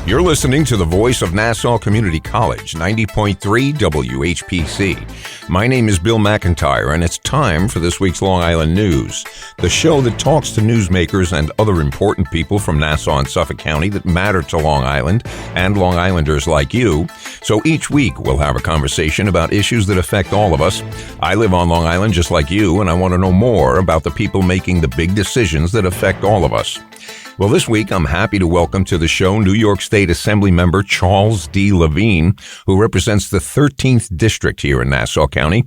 You're listening to the voice of Nassau Community College, 90.3 WHPC. My name is Bill McIntyre, and it's time for this week's Long Island News, the show that talks to newsmakers and other important people from Nassau and Suffolk County that matter to Long Island and Long Islanders like you. So each week we'll have a conversation about issues that affect all of us. I live on Long Island just like you, and I want to know more about the people making the big decisions that affect all of us. Well, this week, I'm happy to welcome to the show New York State Assemblymember Charles D. Lavine, who represents the 13th District here in Nassau County.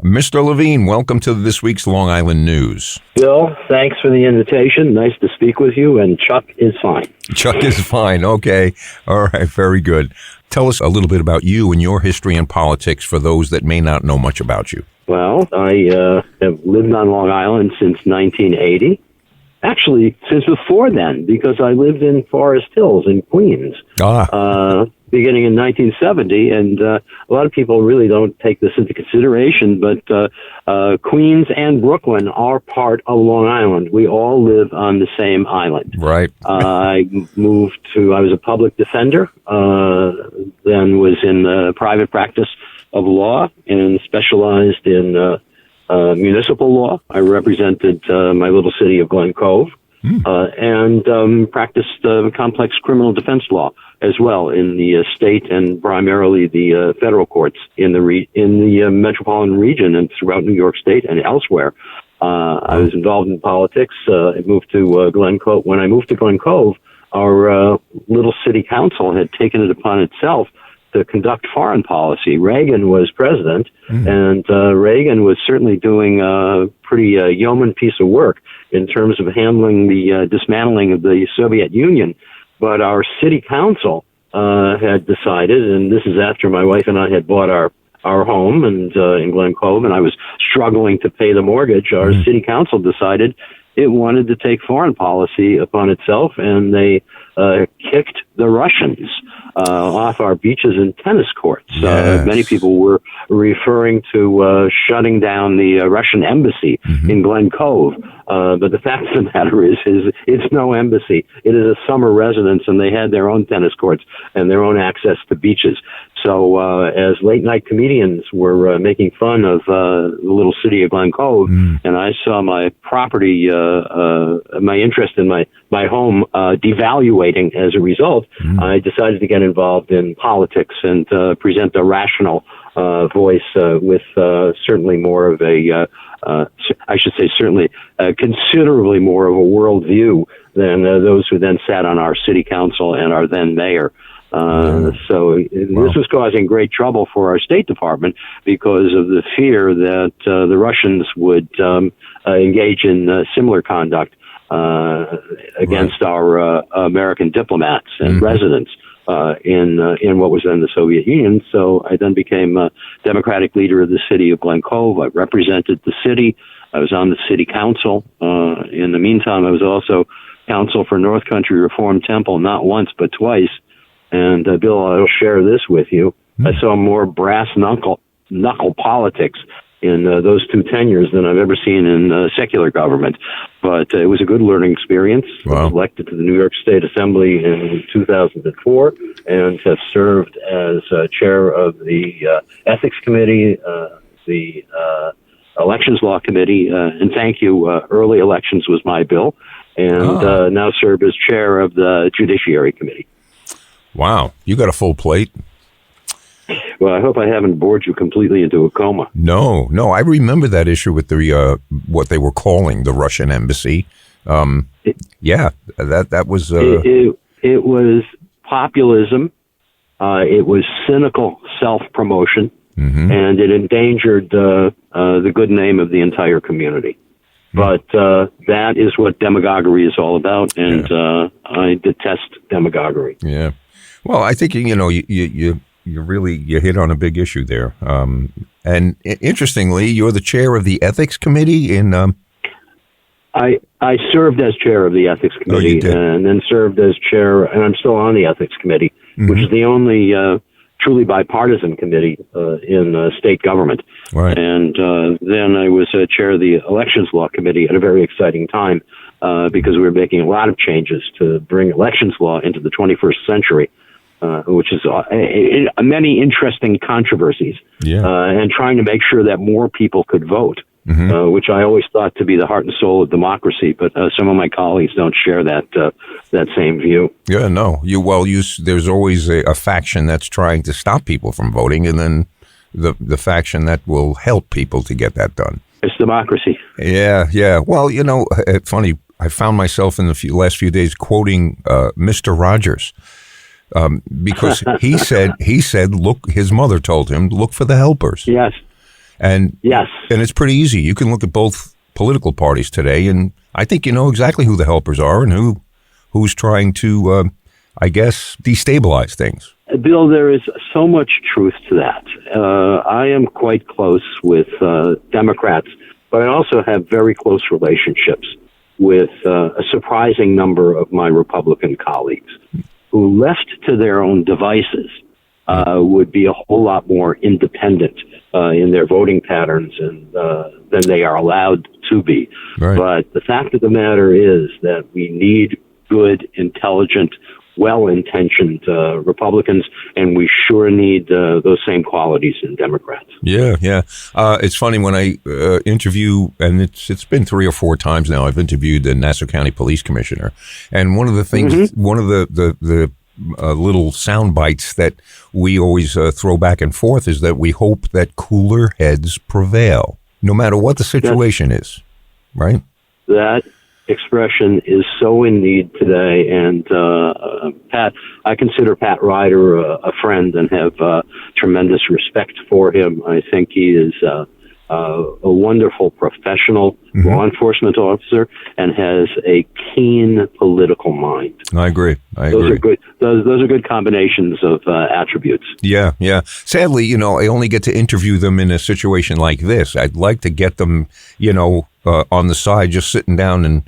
Mr. Lavine, welcome to this week's Long Island News. Bill, thanks for the invitation. Nice to speak with you, and Chuck is fine. Chuck is fine. Okay. All right. Very good. Tell us a little bit about you and your history in politics for those that may not know much about you. Well, I have lived on Long Island since 1980. Actually, since before then, because I lived in Forest Hills in Queens, beginning in 1970. And a lot of people really don't take this into consideration, but Queens and Brooklyn are part of Long Island. We all live on the same island. Right. I was a public defender, then was in private practice of law and specialized in municipal law. I represented my little city of Glen Cove and practiced complex criminal defense law as well in the state and primarily the federal courts in the metropolitan region and throughout New York State and elsewhere. I was involved in politics. I moved to Glen Cove. When I moved to Glen Cove, our little city council had taken it upon itself to conduct foreign policy. Reagan was president, and Reagan was certainly doing a pretty yeoman piece of work in terms of handling the dismantling of the Soviet Union. But our city council had decided, and this is after my wife and I had bought our home and in Glen Cove, and I was struggling to pay the mortgage. Our city council decided it wanted to take foreign policy upon itself, and they kicked the Russians off our beaches and tennis courts. Yes. Many people were referring to shutting down the Russian embassy in Glen Cove. But the fact of the matter is it's no embassy. It is a summer residence, and they had their own tennis courts and their own access to beaches. So as late-night comedians were making fun of the little city of Glen Cove, and I saw my property, my interest in my home devaluating as a result, I decided to get involved in politics and present a rational voice with certainly more of a, I should say certainly considerably more of a worldview than those who then sat on our city council and our then mayor. So this was causing great trouble for our State Department because of the fear that the Russians would engage in similar conduct against our American diplomats and residents in what was then the Soviet Union. So I then became Democratic leader of the city of Glen Cove. I represented the city. I was on the city council. In the meantime, I was also counsel for North Country Reform Temple, not once but twice. And Bill, I'll share this with you. I saw more brass knuckle politics in those two tenures than I've ever seen in secular government. But it was a good learning experience. Wow. I was elected to the New York State Assembly in 2004 and have served as chair of the Ethics Committee, the Elections Law Committee, and thank you, early elections was my bill, and now serve as chair of the Judiciary Committee. Wow. You got a full plate. Well, I hope I haven't bored you completely into a coma. No. I remember that issue with the what they were calling the Russian embassy. That was... It was populism. It was cynical self-promotion, and it endangered the good name of the entire community. But that is what demagoguery is all about, and I detest demagoguery. Yeah. Well, I think, you really hit on a big issue there. And interestingly, you're the chair of the Ethics Committee in... I served as chair of the Ethics Committee and then served as chair, and I'm still on the Ethics Committee, which is the only truly bipartisan committee in state government. Right. And then I was chair of the Elections Law Committee at a very exciting time because we were making a lot of changes to bring elections law into the 21st century. which is many interesting controversies, and trying to make sure that more people could vote, which I always thought to be the heart and soul of democracy. But some of my colleagues don't share that same view. Yeah, no. There's always a faction that's trying to stop people from voting, and then the faction that will help people to get that done. It's democracy. Yeah. Well, it's funny. I found myself in the last few days quoting Mr. Rogers. Because he said, look, his mother told him, look for the helpers. Yes. And it's pretty easy. You can look at both political parties today, and I think you know exactly who the helpers are and who's trying to, destabilize things. Bill, there is so much truth to that. I am quite close with Democrats, but I also have very close relationships with a surprising number of my Republican colleagues, who left to their own devices would be a whole lot more independent in their voting patterns than they are allowed to be. Right. But the fact of the matter is that we need good, intelligent, well-intentioned Republicans, and we sure need those same qualities in Democrats. Yeah. It's funny when I interview, and it's been 3 or 4 times now, I've interviewed the Nassau County Police Commissioner, and one of the things, one of the little sound bites that we always throw back and forth is that we hope that cooler heads prevail, no matter what the situation is, right? That expression is so in need today, and Pat, I consider Pat Ryder a friend and have tremendous respect for him. I think he is a wonderful professional law enforcement officer and has a keen political mind. I agree. Those are good. Those are good combinations of attributes. Yeah. Sadly, I only get to interview them in a situation like this. I'd like to get them, on the side, just sitting down and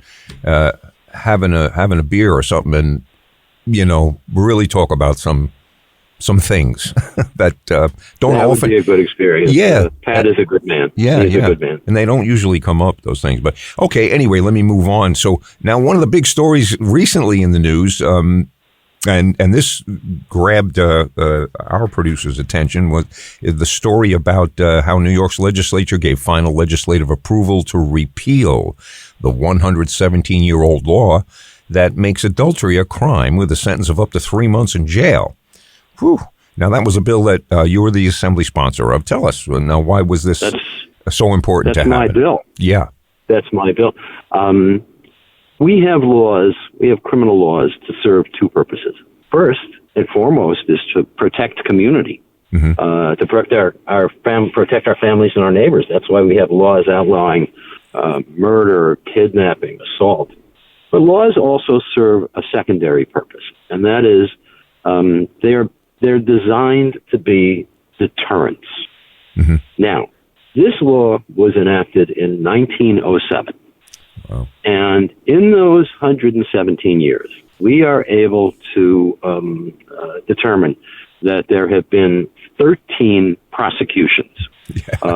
having a beer or something, and really talk about some things that don't that often would be a good experience. Yeah, Pat is a good man. Yeah, he's a good man, and they don't usually come up, those things. But okay, anyway, let me move on. So now, one of the big stories recently in the news, and this grabbed our producer's attention, was the story about how New York's legislature gave final legislative approval to repeal the 117-year-old law that makes adultery a crime with a sentence of up to 3 months in jail. Whew. Now, that was a bill that you were the assembly sponsor of. Tell us, now, why was this so important to have? That's my bill. Yeah. That's my bill. We have criminal laws to serve 2 purposes. First and foremost is to protect community, to protect our families and our neighbors. That's why we have laws outlawing murder, kidnapping, assault. But laws also serve a secondary purpose, and that is they're designed to be deterrents. Now, this law was enacted in 1907. Wow. And in those 117 years, we are able to determine that there have been 13 prosecutions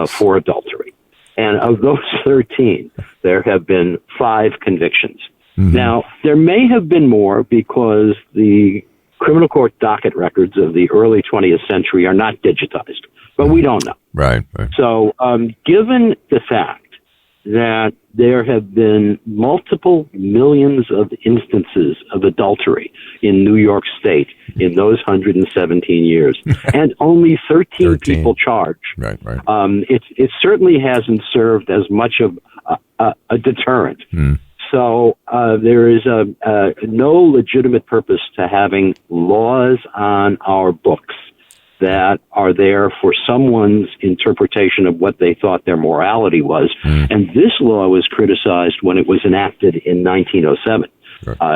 for adultery. And of those 13, there have been 5 convictions. Now, there may have been more because the criminal court docket records of the early 20th century are not digitized, but we don't know. Right. So, given the fact that there have been multiple millions of instances of adultery in New York State in those 117 years, and only 13 people charged. Right. It certainly hasn't served as much of a deterrent. So there is no legitimate purpose to having laws on our books that are there for someone's interpretation of what they thought their morality was. And this law was criticized when it was enacted in 1907.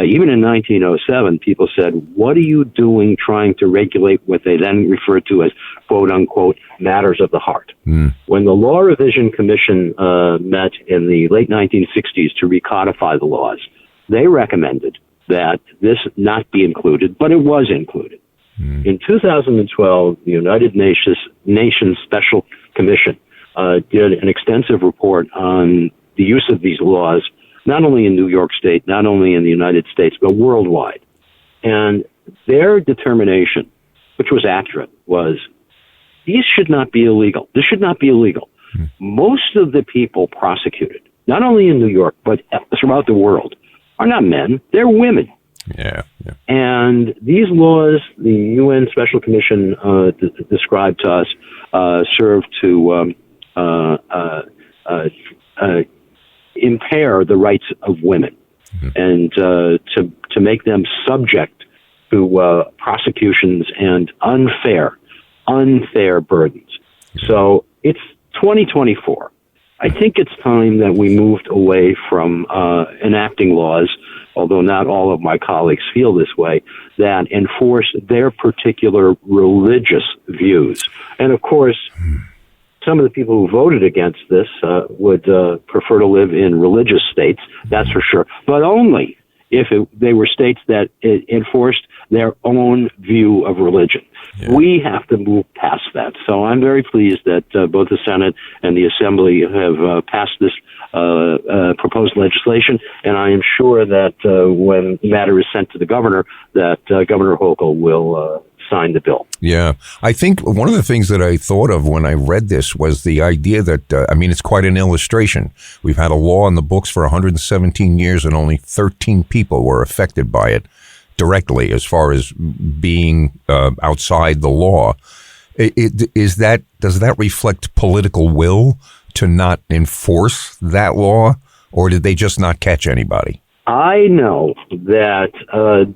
Even in 1907, people said, what are you doing trying to regulate what they then referred to as, quote unquote, matters of the heart? When the Law Revision Commission met in the late 1960s to recodify the laws, they recommended that this not be included, but it was included. In 2012, the United Nations Special Commission did an extensive report on the use of these laws, not only in New York State, not only in the United States, but worldwide. And their determination, which was accurate, was these should not be illegal. This should not be illegal. Most of the people prosecuted, not only in New York, but throughout the world, are not men. They're women. Yeah. And these laws, the UN Special Commission described to us, serve to impair the rights of women and to make them subject to prosecutions and unfair burdens. So it's 2024. I think it's time that we moved away from enacting laws, although not all of my colleagues feel this way, that enforce their particular religious views. And of course, some of the people who voted against this would prefer to live in religious states, that's for sure, but only if they were states that enforced their own view of religion. Yeah. We have to move past that. So I'm very pleased that both the Senate and the Assembly have passed this proposed legislation, and I am sure that when the matter is sent to the governor, that Governor Hochul will sign the bill. Yeah. I think one of the things that I thought of when I read this was the idea that, it's quite an illustration. We've had a law in the books for 117 years and only 13 people were affected by it directly as far as being outside the law. Does that reflect political will to not enforce that law, or did they just not catch anybody? I know that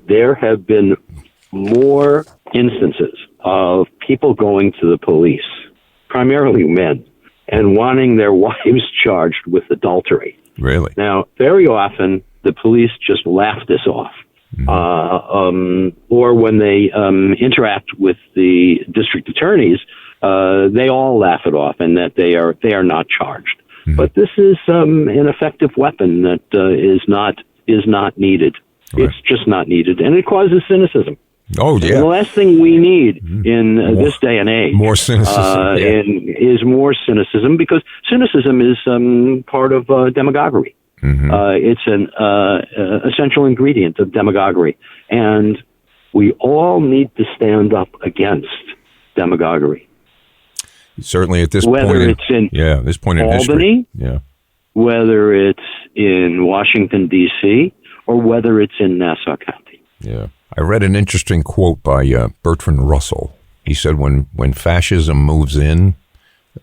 there have been more instances of people going to the police, primarily men, and wanting their wives charged with adultery. Really? Now, very often, the police just laugh this off. Or when they interact with the district attorneys, they all laugh it off and that they are not charged. But this is an effective weapon that is not needed. Right. It's just not needed, and it causes cynicism. Oh, yeah. And the last thing we need in this day and age more cynicism, is more cynicism, because cynicism is part of demagoguery. It's an essential ingredient of demagoguery, and we all need to stand up against demagoguery. Certainly, at this whether point, it's in this point in Albany, history, whether it's in Washington D.C. or whether it's in Nassau County. Yeah, I read an interesting quote by Bertrand Russell. He said, "When fascism moves in,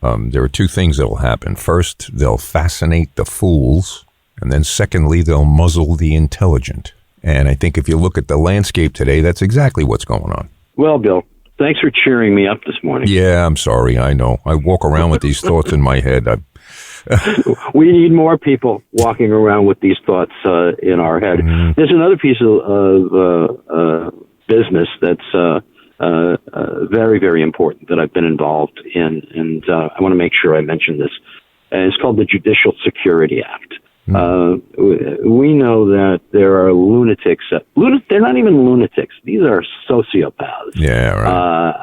there are two things that will happen. First, they'll fascinate the fools." And then secondly, they'll muzzle the intelligent. And I think if you look at the landscape today, that's exactly what's going on. Well, Bill, thanks for cheering me up this morning. Yeah, I'm sorry. I know. I walk around with these thoughts in my head. We need more people walking around with these thoughts in our head. There's another piece of business that's very, very important that I've been involved in, and I want to make sure I mention this. It's called the Judicial Security Act. We know that there are lunatics. They're not even lunatics. These are sociopaths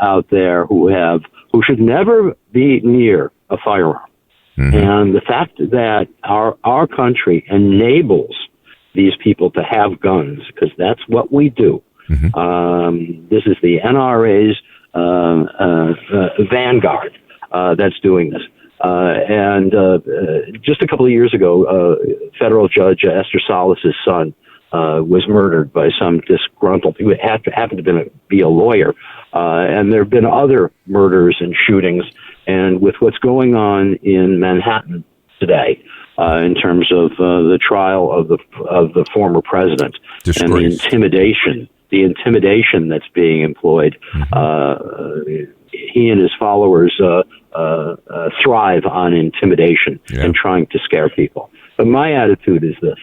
out there who should never be near a firearm. And the fact that our country enables these people to have guns, because that's what we do. This is the NRA's vanguard that's doing this. And just a couple of years ago, federal judge Esther Salas's son was murdered by some disgruntled, who happened to be a lawyer. And there have been other murders and shootings. And with what's going on in Manhattan today, in terms of the trial of the former president and the intimidation that's being employed, he and his followers thrive on intimidation and trying to scare people. But my attitude is this,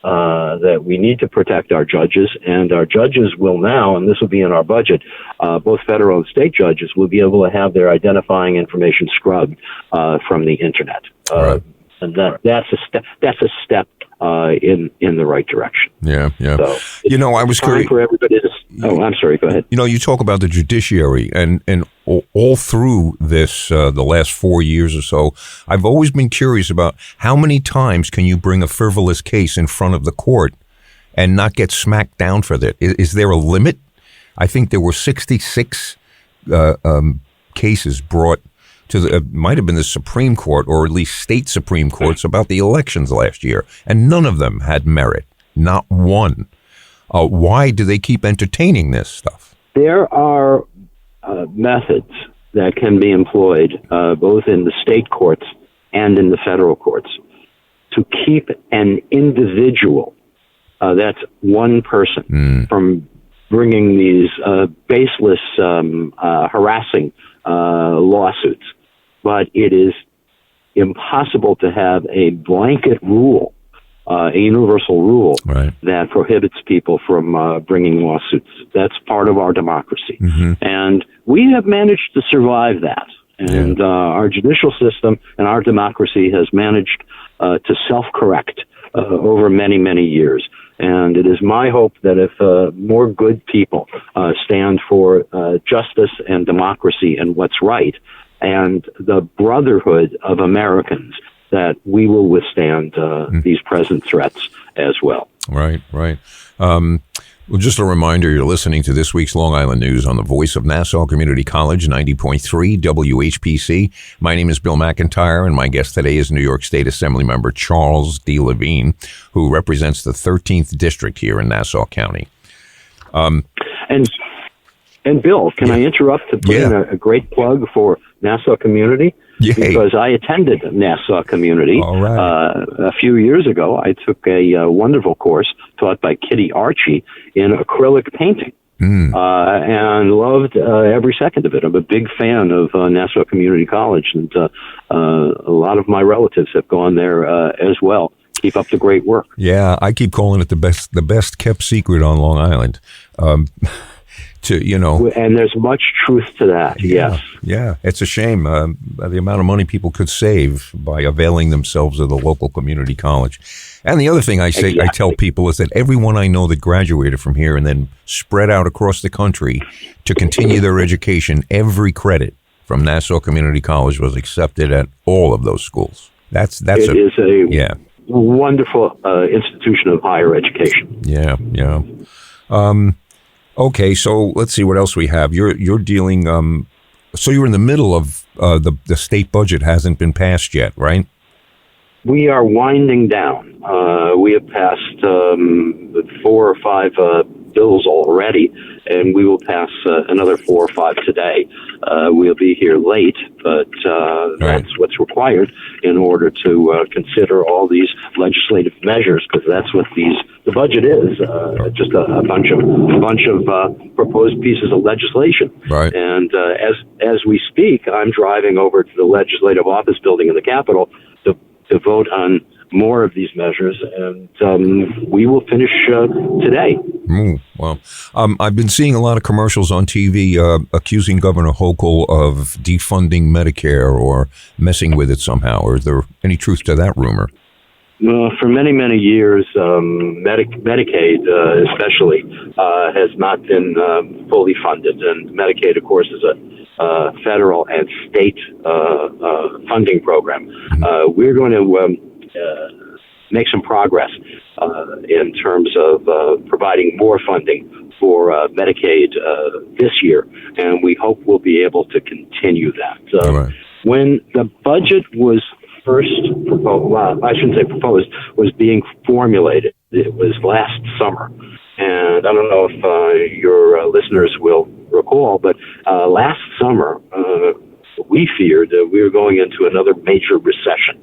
that we need to protect our judges, and our judges will now, and this will be in our budget, both federal and state judges will be able to have their identifying information scrubbed from the internet. And that's a step in the right direction. Yeah. So I was curious for everybody to. Oh, I'm sorry. Go ahead. You talk about the judiciary, and all through this, the last 4 years or so, I've always been curious about how many times can you bring a frivolous case in front of the court and not get smacked down for that? Is there a limit? I think there were 66 cases brought to the, might have been the Supreme Court or at least state Supreme Courts about the elections last year, and none of them had merit, not one. Why do they keep entertaining this stuff? There are methods that can be employed both in the state courts and in the federal courts to keep an individual, that's one person, from bringing these baseless, harassing lawsuits. But it is impossible to have a blanket rule, a universal rule, right, that prohibits people from bringing lawsuits. That's part of our democracy. And we have managed to survive that. And our judicial system and our democracy has managed to self-correct over many, many years. And it is my hope that if more good people stand for justice and democracy and what's right, and the brotherhood of Americans, that we will withstand these present threats as well. Right, right. Well, just a reminder, you're listening to this week's Long Island News on the voice of Nassau Community College, 90.3 WHPC. My name is Bill McIntyre, and my guest today is New York State Assemblymember Charles D. Lavine, who represents the 13th District here in Nassau County. And Bill, can I interrupt to put in a great plug for Nassau Community? Yay. Because I attended Nassau Community a few years ago. I took a wonderful course taught by Kitty Archie in acrylic painting and loved every second of it. I'm a big fan of Nassau Community College, and a lot of my relatives have gone there as well. Keep up the great work. Yeah, I keep calling it the best kept secret on Long Island. And there's much truth to that. Yes. Yeah. It's a shame the amount of money people could save by availing themselves of the local community college. And the other thing I tell people is that everyone I know that graduated from here and then spread out across the country to continue their education, every credit from Nassau Community College was accepted at all of those schools. It is a wonderful institution of higher education. Yeah. Okay, so let's see what else we have. You're dealing. So you're in the middle of the state budget hasn't been passed yet, right? We are winding down. We have passed 4 or 5 bills already, and we will pass another 4 or 5 today. We'll be here late, but that's what's required in order to consider all these legislative measures, because that's what the budget is, just a bunch of proposed pieces of legislation. Right. And as we speak, I'm driving over to the Legislative Office building in the Capitol to vote on more of these measures, and we will finish today. Well, I've been seeing a lot of commercials on TV accusing Governor Hochul of defunding Medicare or messing with it somehow. Is there any truth to that rumor? Well, for many, many years, Medicaid especially has not been fully funded. And Medicaid, of course, is a federal and state funding program. We're going to make some progress in terms of providing more funding for Medicaid this year, and we hope we'll be able to continue that. When the budget was first proposed, I shouldn't say proposed, was being formulated, it was last summer. And I don't know if your listeners will recall, but last summer we feared that we were going into another major recession.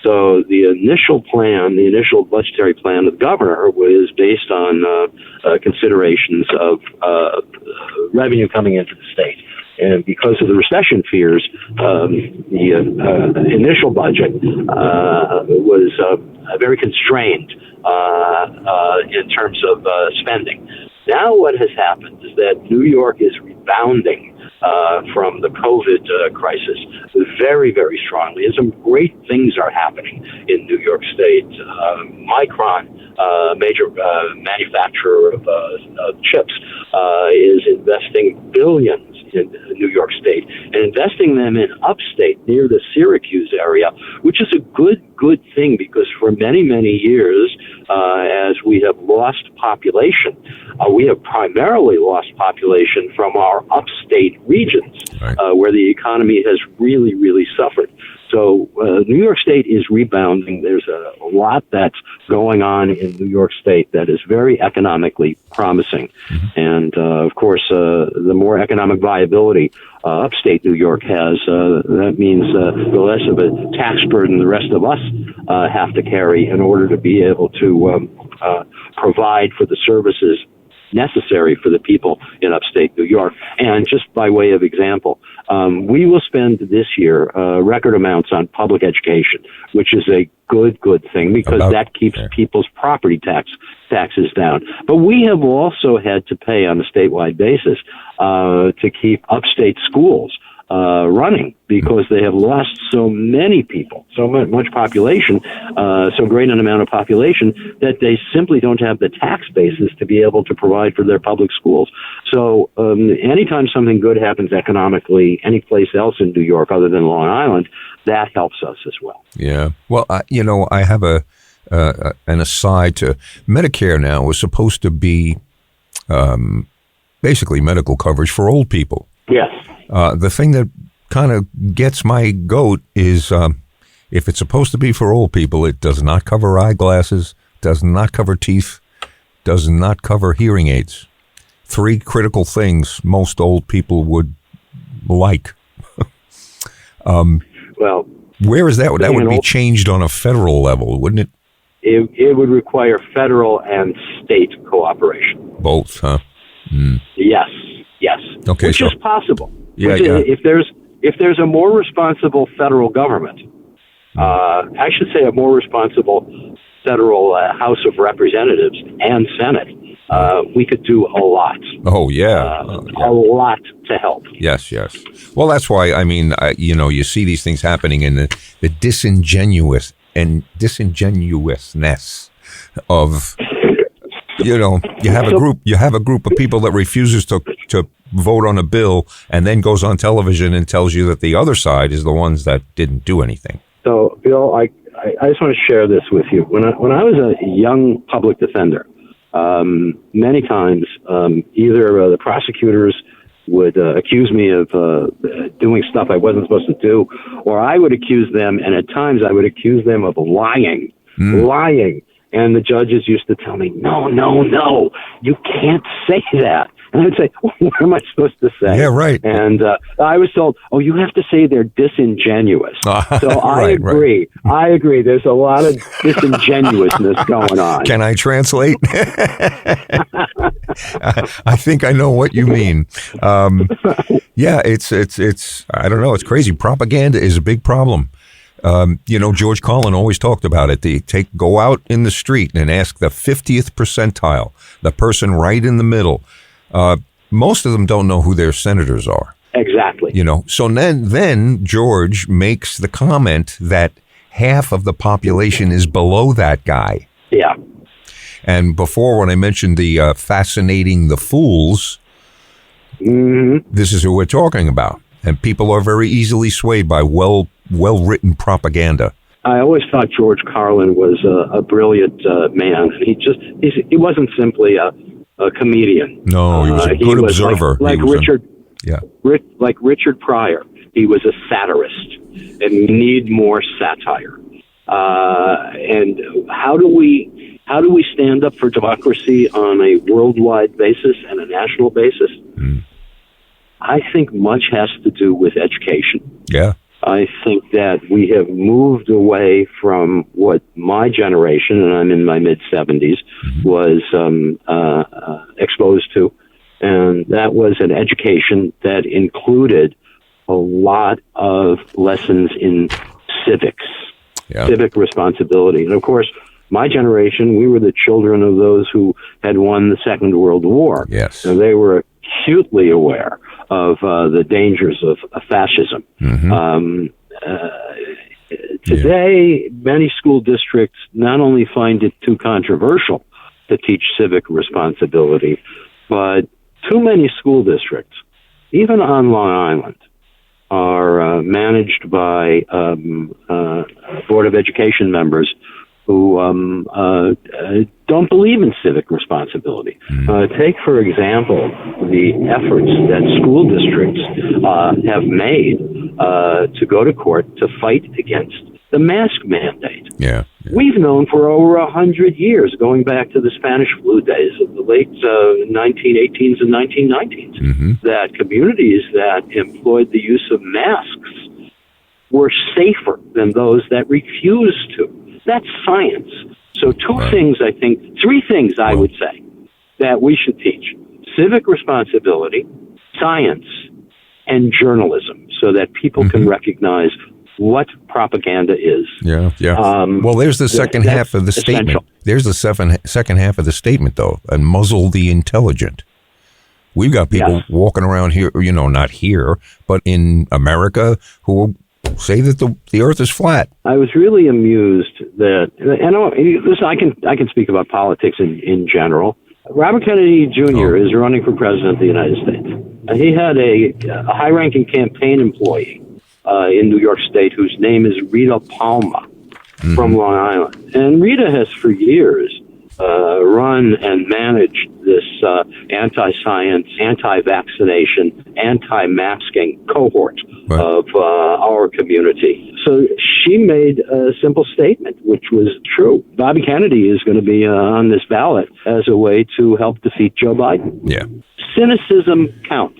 So the initial budgetary plan of the governor was based on considerations of revenue coming into the state. And because of the recession fears, the initial budget was very constrained in terms of spending. Now what has happened is that New York is rebounding from the COVID crisis very, very strongly. And some great things are happening in New York State. Micron, major manufacturer of chips, is investing billions in New York State and investing them in upstate near the Syracuse area, which is a good thing, because for many, many years, as we have lost population, we have primarily lost population from our upstate regions, right, where the economy has really, really suffered. So New York State is rebounding. There's a lot that's going on in New York State that is very economically promising. Mm-hmm. And, of course, the more economic viability upstate New York has, that means the less of a tax burden the rest of us have to carry in order to be able to provide for the services necessary for the people in upstate New York. And just by way of example, we will spend this year record amounts on public education, which is a good thing, because that keeps people's property taxes down. But we have also had to pay on a statewide basis to keep upstate schools running, because they have lost so many people, so much population, so great an amount of population, that they simply don't have the tax basis to be able to provide for their public schools. So anytime something good happens economically any place else in New York other than Long Island, that helps us as well. Yeah. Well, I have an aside to Medicare now is supposed to be basically medical coverage for old people. Yes. The thing that kind of gets my goat is if it's supposed to be for old people, it does not cover eyeglasses, does not cover teeth, does not cover hearing aids. 3 critical things most old people would like. Well, where is that? That would be changed on a federal level, wouldn't it? It would require federal and state cooperation. Both, huh? Mm. Yes. Okay, which is possible. Yeah. If there's a more responsible federal government, I should say a more responsible federal House of Representatives and Senate, we could do a lot. Oh, yeah. A lot to help. Yes. Well, that's why, you see these things happening in the disingenuousness of, you have a group of people that refuses to vote on a bill and then goes on television and tells you that the other side is the ones that didn't do anything. So, Bill, I just want to share this with you. When I was a young public defender, many times either the prosecutors would accuse me of doing stuff I wasn't supposed to do, or I would accuse them, and at times I would accuse them of lying. And the judges used to tell me, no, you can't say that. And I'd say, what am I supposed to say? Yeah, right. And I was told, you have to say they're disingenuous. So I agree. Right. I agree. There's a lot of disingenuousness going on. Can I translate? I think I know what you mean. Yeah, it's I don't know. It's crazy. Propaganda is a big problem. George Carlin always talked about it. Go out in the street and ask the 50th percentile, the person right in the middle. Most of them don't know who their senators are. Exactly. So then George makes the comment that half of the population is below that guy. Yeah. And before, when I mentioned the fascinating the fools, this is who we're talking about. And people are very easily swayed by well-written propaganda. I always thought George Carlin was a brilliant man. He wasn't simply a comedian. No, he was a good observer. Like Richard Pryor, he was a satirist, and we need more satire. And how do we stand up for democracy on a worldwide basis and a national basis? I think much has to do with education. Yeah. I think that we have moved away from what my generation, and I'm in my mid-70s, was exposed to. And that was an education that included a lot of lessons in civics, civic responsibility. And, of course, my generation, we were the children of those who had won the Second World War. Yes. And they were acutely aware of the dangers of fascism. Today, many school districts not only find it too controversial to teach civic responsibility, but too many school districts even on Long Island, are managed by Board of Education members who don't believe in civic responsibility. Take, for example, the efforts that school districts have made to go to court to fight against the mask mandate. Yeah. We've known for over 100 years, going back to the Spanish flu days of the late 1918s and 1919s, that communities that employed the use of masks were safer than those that refused to. That's science. So three things I would say that we should teach: civic responsibility, science, and journalism, so that people can recognize what propaganda is. Yeah. Well, there's the second half of the statement. Essential. There's the second half of the statement, though, and muzzle the intelligent. We've got people walking around here, not here, but in America, who say that the Earth is flat. I was really amused that, and listen, I can speak about politics in general. Robert Kennedy Jr. is running for president of the United States. He had a high-ranking campaign employee in New York State whose name is Rita Palma from Long Island. And Rita has for years run and managed this anti-science, anti-vaccination, anti-masking cohort of our community. So she made a simple statement, which was true. Bobby Kennedy is going to be on this ballot as a way to help defeat Joe Biden. Yeah. Cynicism counts.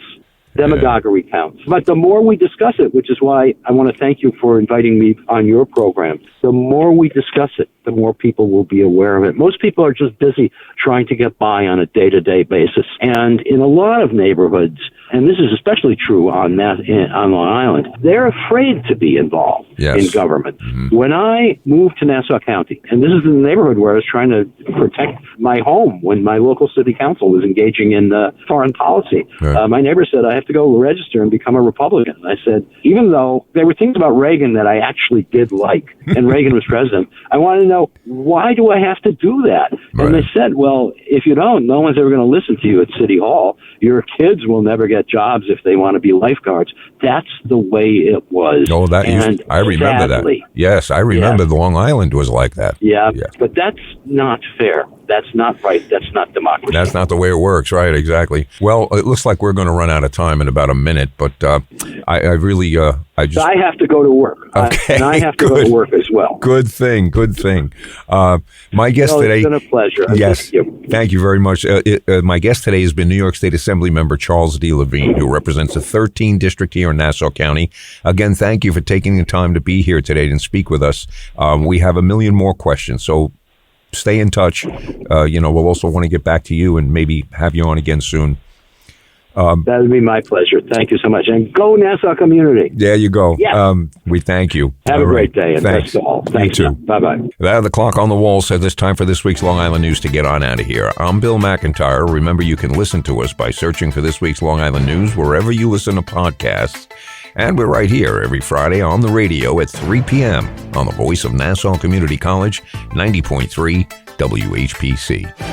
Demagoguery counts. But the more we discuss it, which is why I want to thank you for inviting me on your program, the more we discuss it, the more people will be aware of it. Most people are just busy trying to get by on a day-to-day basis. And in a lot of neighborhoods, and this is especially true on Long Island, they're afraid to be involved in government. When I moved to Nassau County, and this is the neighborhood where I was trying to protect my home when my local city council was engaging in foreign policy, my neighbor said, I have to go register and become a Republican. I said, even though there were things about Reagan that I actually did like, and Reagan was president, I wanted to know, why do I have to do that? And they said, well, if you don't, no one's ever going to listen to you at City Hall. Your kids will never get jobs if they want to be lifeguards. That's the way it was. Oh, I remember that. Yes, I remember Long Island was like that. Yeah, but that's not fair. That's not right. That's not democracy. That's not the way it works, right? Exactly. Well, it looks like we're going to run out of time in about a minute, but I have to go to work. Okay, and I have to go to work as well. Good thing. My guest today. It's been a pleasure. Yes, thank you very much. My guest today has been New York State Assemblymember Charles D. Lavine, who represents the 13th District here in Nassau County. Again, thank you for taking the time to be here today and speak with us. We have a million more questions, so stay in touch. We'll also want to get back to you and maybe have you on again soon. That would be my pleasure. Thank you so much. And go Nassau community. There you go. Yes. We thank you. Have a great day. And thanks to all. Thanks. You too. Bye-bye. The clock on the wall said it's time for this week's Long Island News to get on out of here. I'm Bill McIntyre. Remember, you can listen to us by searching for this week's Long Island News wherever you listen to podcasts. And we're right here every Friday on the radio at 3 p.m. on the voice of Nassau Community College, 90.3 WHPC.